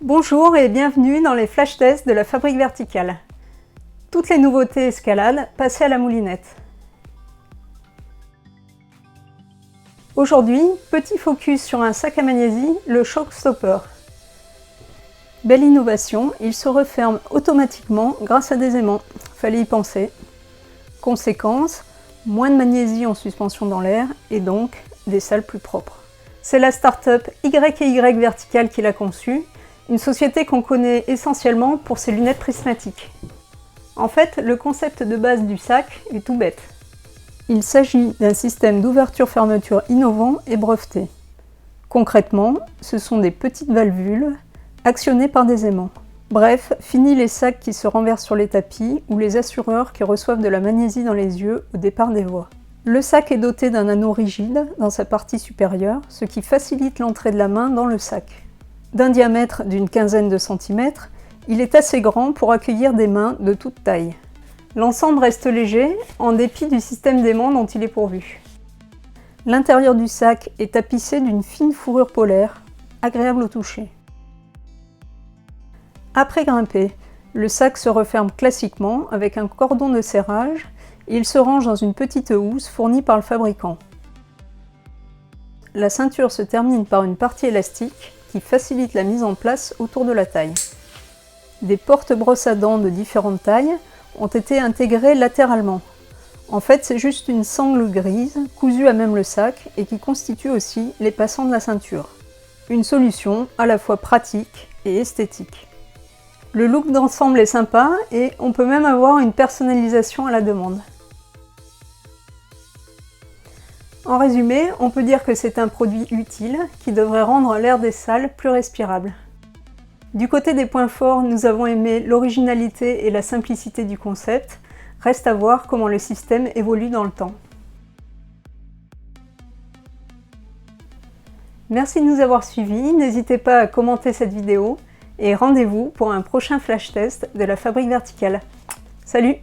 Bonjour et bienvenue dans les flash tests de la Fabrique Verticale. Toutes les nouveautés escalade passées à la moulinette. Aujourd'hui, petit focus sur un sac à magnésie, le Shock Stopper. Belle innovation, il se referme automatiquement grâce à des aimants. Fallait y penser. Conséquence, moins de magnésie en suspension dans l'air et donc des salles plus propres. C'est la start-up Y&Y Vertical qui l'a conçu, une société qu'on connaît essentiellement pour ses lunettes prismatiques. En fait, le concept de base du sac est tout bête. Il s'agit d'un système d'ouverture-fermeture innovant et breveté. Concrètement, ce sont des petites valvules actionnées par des aimants. Bref, fini les sacs qui se renversent sur les tapis ou les assureurs qui reçoivent de la magnésie dans les yeux au départ des voies. Le sac est doté d'un anneau rigide dans sa partie supérieure, ce qui facilite l'entrée de la main dans le sac. D'un diamètre d'une quinzaine de centimètres, il est assez grand pour accueillir des mains de toute taille. L'ensemble reste léger, en dépit du système d'aimants dont il est pourvu. L'intérieur du sac est tapissé d'une fine fourrure polaire, agréable au toucher. Après grimper, le sac se referme classiquement avec un cordon de serrage et il se range dans une petite housse fournie par le fabricant. La ceinture se termine par une partie élastique qui facilite la mise en place autour de la taille. Des porte-brosses à dents de différentes tailles ont été intégrées latéralement. En fait, c'est juste une sangle grise cousue à même le sac et qui constitue aussi les passants de la ceinture. Une solution à la fois pratique et esthétique. Le look d'ensemble est sympa et on peut même avoir une personnalisation à la demande. En résumé, on peut dire que c'est un produit utile qui devrait rendre l'air des salles plus respirable. Du côté des points forts, nous avons aimé l'originalité et la simplicité du concept. Reste à voir comment le système évolue dans le temps. Merci de nous avoir suivis, n'hésitez pas à commenter cette vidéo et rendez-vous pour un prochain flash test de la Fabrique Verticale. Salut!